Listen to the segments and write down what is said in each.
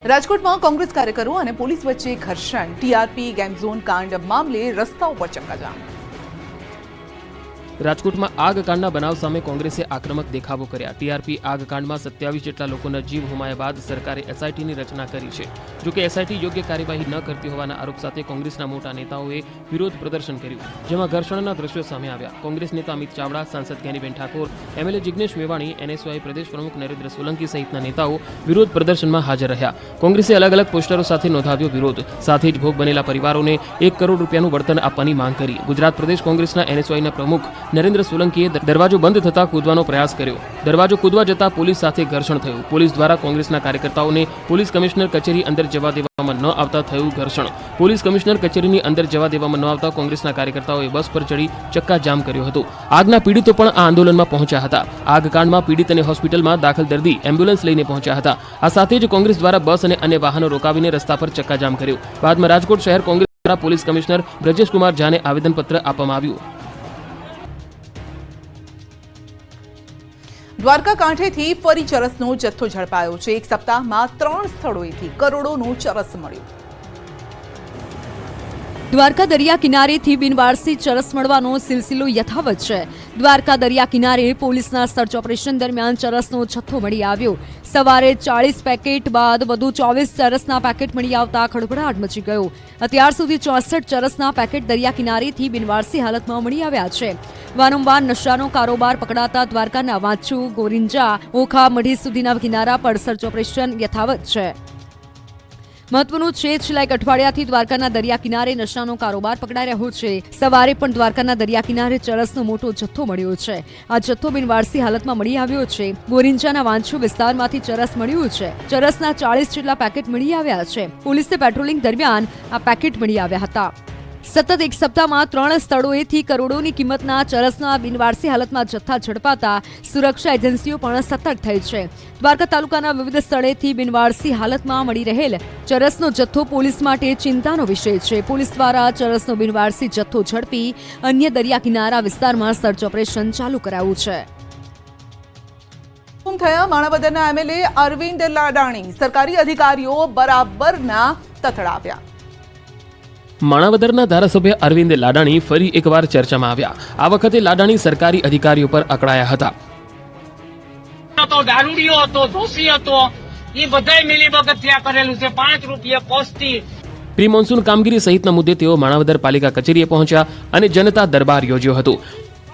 રાજકોટમાં કોંગ્રેસ કાર્યકરો અને પોલીસ વચ્ચે ઘર્ષણ, ટીઆરપી ગેમ ઝોન કાંડ મામલે રસ્તાઓ પર ચક્કાજામ। રાજકોટમાં આગકાંડના બનાવ સામે કોંગ્રેસે આક્રમક દેખાવો કર્યા। ટીઆરપી આગકાંડમાં 27 જેટલા લોકોના જીવ ગુમાયા બાદ સરકારે એસઆઈટીની રચના કરી છે। જોકે એસઆઈટી યોગ્ય કાર્યવાહી ન કરતી હોવાના આરોપ સાથે કોંગ્રેસના મોટા નેતાઓએ વિરોધ પ્રદર્શન કર્યું, જેમાં ઘર્ષણના દ્રશ્યો સામે આવ્યા। કોંગ્રેસ નેતા અમિત ચાવડા, સાંસદ જ્ઞાનીબેન ઠાકોર, એમએલએ જિગ્નેશ મેવાણી, એનએસયુઆઈ પ્રદેશ પ્રમુખ નરેન્દ્ર સોલંકી સહિતના નેતાઓ વિરોધ પ્રદર્શનમાં હાજર રહ્યા। કોંગ્રેસે અલગ અલગ પોસ્ટરો સાથે નોંધાવ્યો વિરોધ, સાથે જ ભોગ બનેલા પરિવારોને 1 કરોડ રૂપિયાનું વળતર આપવાની માંગ કરી। ગુજરાત પ્રદેશ કોંગ્રેસના એનએસયુઆઈના પ્રમુખ નરેન્દ્ર સોલંકીએ દરવાજો બંધ થતા કૂદવાનો પ્રયાસ કર્યો। દરવાજો કૂદવા જતા પોલીસ સાથે ઘર્ષણ થયું। પોલીસ દ્વારા કોંગ્રેસના કાર્યકર્તાઓને પોલીસ કમિશનર કચેરી અંદર જવા દેવામાં ન આવતા થયું ઘર્ષણ। પોલીસ કમિશનર કચેરીની અંદર જવા દેવામાં ન આવતા કોંગ્રેસના કાર્યકર્તાઓએ બસ પર ચડી ચક્કાજામ કર્યો હતો। આગના પીડિતો પણ આ આંદોલનમાં પહોંચ્યા હતા। આગકાંડમાં પીડિત અને હોસ્પિટલમાં દાખલ દર્દી એમ્બ્યુલન્સ લઈને પહોંચ્યા હતા। આ સાથે જ કોંગ્રેસ દ્વારા બસ અને અન્ય વાહનો રોકાવીને રસ્તા પર ચક્કાજામ કર્યો। બાદમાં રાજકોટ શહેર કોંગ્રેસ દ્વારા પોલીસ કમિશનર બ્રજેશ કુમાર ઝાને આવેદનપત્ર આપવામાં આવ્યું। દ્વારકા કાંઠેથી ફરી ચરસનો જથ્થો ઝડપાયો છે। એક સપ્તાહમાં 3 સ્થળોએથી કરોડોનું ચરસ મળ્યું। દ્વારકા દરિયા કિનારેથી બિનવારસી ચરસ મળવાનો સિલસિલો યથાવત છે। દ્વારકા દરિયા કિનારે પોલીસના સર્ચ ઓપરેશન દરમિયાન ચરસનો જથ્થો મળી આવ્યો। સવારે 40 પેકેટ બાદ વધુ 24 ચરસના પેકેટ મળી આવતા ખળભળાટ મચી ગયો। અત્યાર સુધી 64 ચરસના પેકેટ દરિયા કિનારેથી બિનવારસી હાલતમાં મળી આવ્યા છે। વારંવાર નશાનો કારોબાર પકડાતા દ્વારકાના વાંચુ, ગોરિંજા, ઓખા, મઢી સુધીના કિનારા પર સર્ચ ઓપરેશન યથાવત છે। મહત્વનું છે, છેલ્લા 1 અઠવાડિયાથી દ્વારકાના દરિયા કિનારે નશાનો કારોબાર પકડાઈ રહ્યો છે। સવારે પણ દ્વારકાના દરિયા કિનારે ચરસનો મોટો જથ્થો મળ્યો છે। આ જથ્થો બિનવારસી હાલતમાં મળી આવ્યો છે। ગોરિંચાના વાંછુ વિસ્તારમાંથી ચરસ મળ્યું છે। ચરસના 40 જેટલા પેકેટ મળી આવ્યા છે। પોલીસને પેટ્રોલિંગ દરમિયાન આ પેકેટ મળી આવ્યા હતા। સતત 1 સપ્તાહમાં 3 સ્થળોએથી કરોડોની કિંમતના ચરસના બિનવારસી હાલતમાં જથ્થા ઝડપાતા સુરક્ષા એજન્સીઓ પણ સતર્ક થઈ છે। દ્વારકા તાલુકાના વિવિધ સ્થળેથી બિનવારસી હાલતમાં મળી રહેલ ચરસનો જથ્થો પોલીસ માટે ચિંતાનો વિષય છે। પોલીસ દ્વારા ચરસનો બિનવારસી જથ્થો ઝડપી અન્ય દરિયા કિનારા વિસ્તારમાં સર્ચ ઓપરેશન ચાલુ કરાયું છે। થયા માણાવદરના એમએલએ અરવિંદ લાડાણી, સરકારી અધિકારીઓ બરાબરના તથડાવ્યા। માણાવદરના ધારાસભ્ય અરવિંદ લાડાણી ફરી એકવાર ચર્ચામાં આવ્યા। આ વખતે લાડાણી સરકારી અધિકારીઓ પર અકળાયા હતા। દારૂડિયો હતો, દોષી હતો, એ બધાય મિલીભગત ત્યાં કરેલું છે। 5 રૂપિયા પોસ્ટથી પ્રી મોન્સૂન કામગીરી સહિતના મુદ્દે તેઓ માણાવદર પાલિકા કચેરીએ પહોંચ્યા અને જનતા દરબાર યોજ્યો હતો।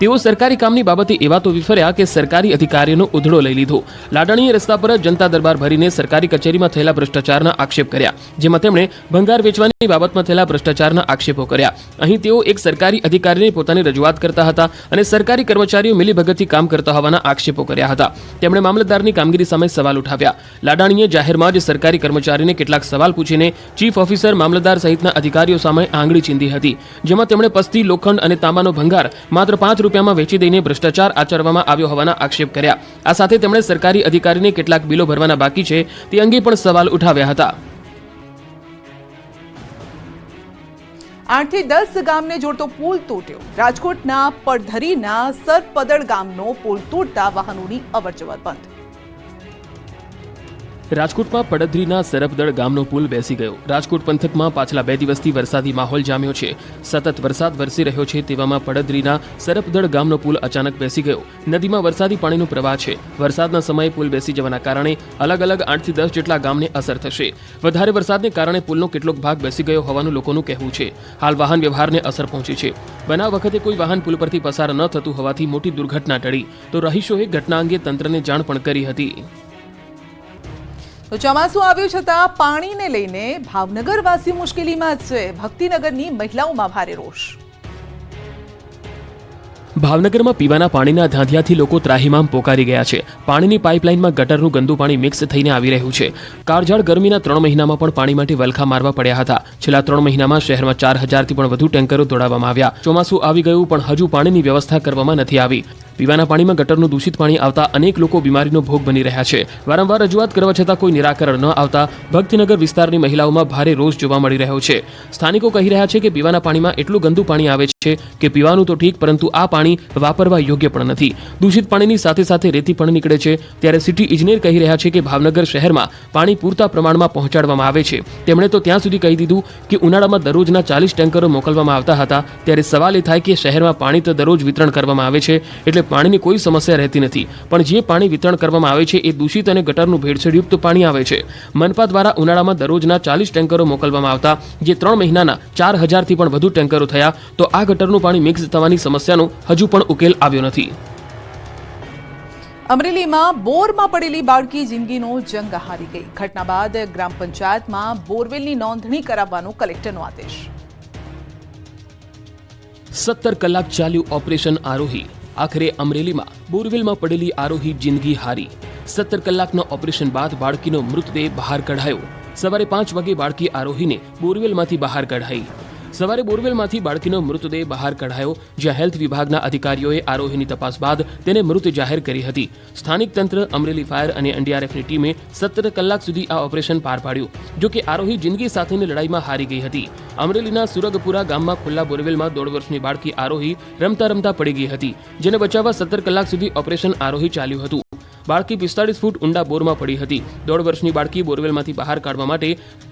તેઓ સરકારી કામની બાબતે એવા તો વિફર્યા કે સરકારી અધિકારીઓનો ઉધડો લઈ લીધો। લાડાણીએ રસ્તા પર જનતા દરબાર ભરીને સરકારી કચેરીમાં થયેલા ભ્રષ્ટાચારના આક્ષેપ કર્યા, જેમાં તેમણે ભંગાર વેચવાની બાબતમાં થયેલા ભ્રષ્ટાચારના આક્ષેપો કર્યા। અહીં તેઓ એક સરકારી અધિકારીને પોતાની રજૂઆત કરતા હતા અને સરકારી કર્મચારીઓ મિલીભગતથી કામ કરતા હોવાના આક્ષેપો કર્યા હતા। તેમણે મામલતદારની કામગીરી સામે સવાલ ઉઠાવ્યા। લાડાણીએ જાહેરમાં જ સરકારી કર્મચારીને કેટલાક સવાલ પૂછીને ચીફ ઓફિસર, મામલતદાર સહિતના અધિકારીઓ સામે આંગળી ચીંધી હતી, જેમાં તેમણે પસ્તી, લોખંડ અને તાંબાનો ભંગાર માત્ર 5 રૂપિયામાં વેચી દઈને ભ્રષ્ટાચાર આચરવામાં આવ્યો હોવાના આક્ષેપ કર્યા। આ સાથે તેમણે સરકારી અધિકારીને કેટલાક બિલો ભરવાના બાકી છે તે અંગે પણ સવાલ ઉઠાવ્યા હતા। 8 થી 10 ગામને જોડતો પુલ તૂટ્યો। રાજકોટના પડધરીના સરપદળ ગામનો પુલ તૂટતા વાહનોની અવરજવર બંધ। રાજકોટમાં પડધરીના સરપદળ ગામનો પુલ બેસી ગયો। રાજકોટ પંથકમાં પાછલા 2 દિવસથી વરસાદી માહોલ જામ્યો છે। સતત વરસાદ વરસી રહ્યો છે તેવામાં પડધરીના સરપદળ ગામનો પુલ અચાનક બેસી ગયો। નદીમાં વરસાદી પાણીનો પ્રવાહ છે। વરસાદના સમયે પુલ બેસી જવાના કારણે અલગ અલગ 8 થી 10 જેટલા ગામને અસર થશે। વધારે વરસાદને કારણે પુલનો કેટલોક ભાગ બેસી ગયો હોવાનું લોકોનું કહેવું છે। હાલ વાહન વ્યવહારને અસર પહોંચી છે। બનાવ વખતે કોઈ વાહન પુલ પરથી પસાર ન થતું હોવાથી મોટી દુર્ઘટના ટળી, તો રહીશોએ ઘટના અંગે તંત્રને જાણ પણ કરી હતી। તો ચોમાસું આવ્યું છતાં પાણીને લઈને ભાવનગરવાસીઓ મુશ્કેલીમાં છે। ભક્તિનગરની મહિલાઓમાં ભારે રોષ। ભાવનગરમાં પીવાના પાણીના ધાંધિયાથી લોકો ત્રાહિમામ પોકારી ગયા છે। પાણીની પાઇપલાઇનમાં ગટરનું ગંદુ પાણી મિક્સ થઈને આવી રહ્યું છે। કાળઝાળ ગરમીના 3 મહિનામાં પણ પાણી માટે વલખા મારવા પડ્યા હતા। છેલ્લા 3 મહિનામાં શહેરમાં 4000થી પણ વધુ ટેન્કરો દોડાવવામાં આવ્યા। ચોમાસું આવી ગયું પણ હજુ પાણીની વ્યવસ્થા કરવામાં નથી આવી। પીવાના પાણીમાં ગટરનું દૂષિત પાણી આવતા અનેક લોકો બીમારીનો ભોગ બની રહ્યા છે. વારંવાર રજૂઆત કરવા છતાં કોઈ નિરાકરણ ન આવતા ભક્તિનગર વિસ્તારની મહિલાઓમાં ભારે રોષ જોવા મળી રહ્યો છે. સ્થાનિકો કહી રહ્યા છે કે પીવાના પાણીમાં એટલું ગંદુ પાણી આવે છે કે પીવાનું તો ઠીક, પરંતુ આ પાણી વાપરવા યોગ્ય પણ નથી. દૂષિત પાણીની સાથે સાથે રેતી પણ નીકળે છે. ત્યારે સિટી ઇજનેર કહી રહ્યા છે કે ભાવનગર શહેરમાં પાણી પૂરતા પ્રમાણમાં પહોંચાડવામાં આવે છે. તેમણે તો ત્યાં સુધી કહી દીધું કે ઉનાળામાં દરરોજના 40 ટેન્કરો મોકલવામાં આવતા હતા. ત્યારે સવાલ એ થાય કે શહેરમાં પાણી તો દરરોજ વિતરણ કરવામાં આવે છે, એટલે પાણીની કોઈ સમસ્યા રહેતી નથી, પણ જે પાણી વિતરણ કરવામાં આવે છે એ દૂષિત અને ગટરનું ભેળસેળયુક્ત પાણી આવે છે. મનપા દ્વારા ઉનાળામાં દરરોજના 40 ટેન્કરો મોકલવામાં આવતા જે 3 મહિનાના 4000થી પણ વધુ ટેન્કરો થયા, તો આ ગટરનું પાણી મિક્સ થવાની સમસ્યાનો હજુ પણ ઉકેલ આવ્યો નથી. અમરેલીમાં બોરમાં પડેલી બાળકી જિંદગીનો જંગ હારી ગઈ. ઘટના બાદ ગ્રામ પંચાયતમાં બોરવેલની નોંધણી કરાવવાનો કલેક્ટરનો આદેશ. 17 કલાક ચાલ્યું ઓપરેશન આરોહી. આખરે અમરેલીમાં બોરવેલમાં પડેલી આરોહી જિંદગી હારી. 17 કલાકના ઓપરેશન બાદ બાળકીનો મૃતદેહ બહાર કઢાયો. સવારે 5 વાગે બાળકી આરોહીને બોરવેલમાંથી બહાર કઢાઈ. સવારે બોરવેલમાંથી બાળકીનો મૃતદેહ બહાર કઢાયો, જ્યાં હેલ્થ વિભાગના અધિકારીઓએ આરોહીની તપાસ બાદ તેને મૃત જાહેર કરી હતી. સ્થાનિક તંત્ર, અમરેલી ફાયર અને એનડીઆરએફની ટીમે 17 કલાક સુધી આ ઓપરેશન પાર પાડ્યું. જો કે આરોહી જિંદગી સાથેની લડાઈમાં હારી ગઈ હતી. અમરેલીના સુરગપુરા ગામમાં ખુલ્લા બોરવેલમાં 1.5 વર્ષની બાળકી આરોહી રમતા રમતા પડી ગઈ હતી, જેને બચાવવા 17 કલાક સુધી ઓપરેશન આરોહી ચાલ્યું હતું. બાળકી 45 ફૂટ ઊંડા બોરમાં પડી હતી. 1.5 વર્ષની બાળકી બોરવેલમાંથી બહાર કાઢવા માટે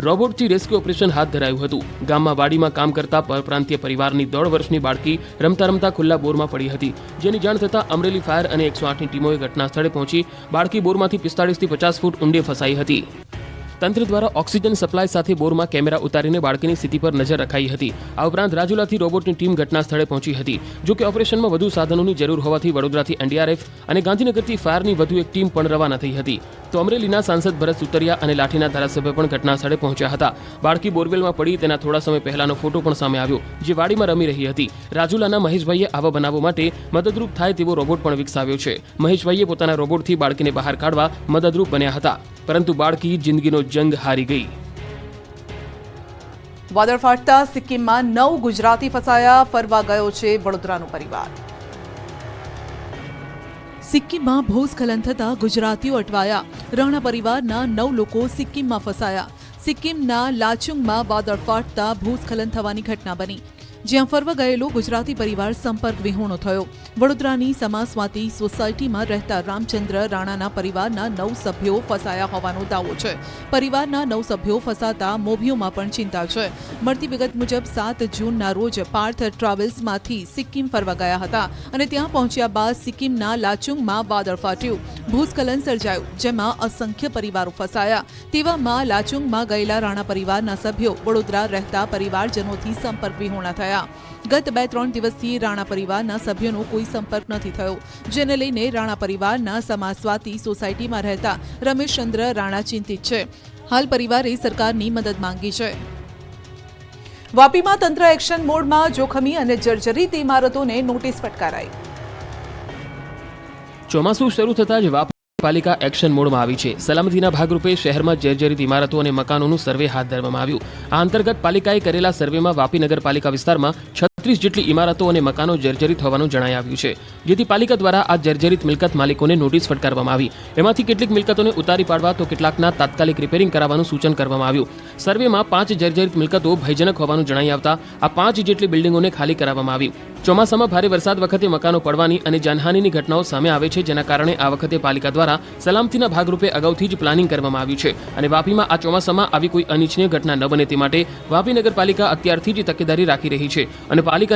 રોબોટથી રેસ્ક્યુ ઓપરેશન હાથ ધરાયું હતું. ગામમાં વાડીમાં કામ કરતા પરપ્રાંતીય પરિવારની 1.5 વર્ષની બાળકી રમતા રમતા ખુલ્લા બોરમાં પડી હતી, જેની જાણ થતાં અમરેલી ફાયર અને 108ની ટીમોએ ઘટના સ્થળે પહોંચી બાળકી બોરમાંથી 45 થી 50 ફૂટ ઊંડે ફસાઈ હતી. તંત્ર દ્વારા ઓક્સિજન સપ્લાય સાથે બોરમાં કેમેરા ઉતારીને બાળકીની સ્થિતિ પર નજર રખાઈ હતી. આ ઉપરાંત રાજુલાથી રોબોટની ટીમ ઘટના સ્થળે પહોંચી હતી. જો કે ઓપરેશનમાં વધુ સાધનોની જરૂર હોવાથી વડોદરાથી એનડીઆરએફ અને ગાંધીનગરથી ફાયરની વધુ એક ટીમ પણ રવાના થઈ હતી. તો અમરેલીના સાંસદ ભરત સુતરિયા અને લાઠીના ધારાસભ્ય પણ ઘટના સ્થળે પહોંચ્યા હતા. બાળકી બોરવેલમાં પડી તેના થોડા સમય પહેલાનો ફોટો પણ સામે આવ્યો, જે વાડીમાં રમી રહી હતી. રાજુલાના મહેશભાઈએ આવા બનાવો માટે મદદરૂપ થાય તેવો રોબોટ પણ વિકસાવ્યો છે. મહેશભાઈએ પોતાના રોબોટથી બાળકીને બહાર કાઢવા મદદરૂપ બન્યા હતા, પરંતુ બાળકી જિંદગીનો જંગ હારી ગઈ. વાદળ ફાટતા સિક્કિમમાં 9 ગુજરાતી ફસાયા. ફરવા ગયો છે વડોદરાનો પરિવાર. સિક્કિમમાં ભૂસ્ખલન થતા ગુજરાતીઓ અટવાયા. રાણા પરિવારના 9 લોકો સિક્કિમમાં ફસાયા. સિક્કિમના લાચુંગમાં વાદળ ફાટતા ભૂસ્ખલન થવાની ઘટના બની, જ્યાં ફરવા ગયેલો ગુજરાતી પરિવાર સંપર્ક વિહોણો થયો. વડોદરાની સમાસવાતી સોસાયટીમાં રહેતા રામચંદ્ર રાણાના પરિવારના 9 સભ્યો ફસાયા હોવાનો દાવો છે. પરિવારના 9 સભ્યો ફસાતા મોભીઓમાં પણ ચિંતા છે. મળતી વિગત મુજબ 7 જૂનના રોજ પાર્થ ટ્રાવેલ્સમાંથી સિક્કિમ ફરવા ગયા હતા અને ત્યાં પહોંચ્યા બાદ સિક્કિમના લાચુંગમાં વાદળ ફાટ્યું. ભૂસ્ખલન સર્જાયું, જેમાં અસંખ્ય પરિવારો ફસાયા. તેવામાં લાચુંગમાં ગયેલા રાણા પરિવારના સભ્યો વડોદરા રહેતા પરિવારજનોથી સંપર્ક વિહોણા થયા. ગત 2-3 દિવસથી રાણા પરિવારના સભ્યોનો કોઈ સંપર્ક નથી થયો, જેને લઈને રાણા પરિવારના સમાસવાતી સોસાયટીમાં રહેતા રમેશચંદ્ર રાણા ચિંતિત છે. હાલ પરિવારે સરકારની મદદ માંગી છે. વાપીમાં તંત્ર એક્શન મોડમાં. જોખમી અને જર્જરિત ઇમારતોને નોટિસ ફટકારાઈ. ચોમાસું શરૂ થતાં જ વાપી પાલિકા એક્શન મોડમાં આવી છે. સલામતીના ભાગરૂપે શહેરમાં જર્જરિત ઇમારતો અને મકાનોનું સર્વે હાથ ધરવામાં આવ્યું. આ અંતર્ગત પાલિકાએ કરેલા સર્વેમાં વાપી નગરપાલિકા વિસ્તારમાં 36 જેટલી ઇમારતો અને મકાનો જર્જરિત હોવાનું જણાઈ આવ્યું છે, જેથી પાલિકા દ્વારા આ જર્જરિત મિલકત માલિકોને નોટિસ ફટકારવામાં આવી. એમાંથી કેટલીક મિલકતોને ઉતારી પાડવા તો કેટલાકના તાત્કાલિક રિપેરિંગ કરાવવાનું સૂચન કરવામાં આવ્યું. સર્વેમાં 5 જર્જરિત મિલકતો ભયજનક હોવાનું જણાઈ આવતા આ 5 જેટલી બિલ્ડિંગોને ખાલી કરાવવામાં આવી. ચોમાસામાં ભારે વરસાદ વખતે મકાનો પડવાની અને જાનહાનિની ઘટનાઓ સામે આવે છે, જેના કારણે આ વખતે પાલિકા દ્વારા સલામતીના ભાગરૂપે અગાઉથી જ પ્લાનિંગ કરવામાં આવ્યું છે અને વાપીમાં આ ચોમાસામાં આવી કોઈ અનિચ્છનીય ઘટના ન બને તે માટે વાપી નગરપાલિકા અત્યારથી જ તકેદારી રાખી રહી છે અને પાલિકા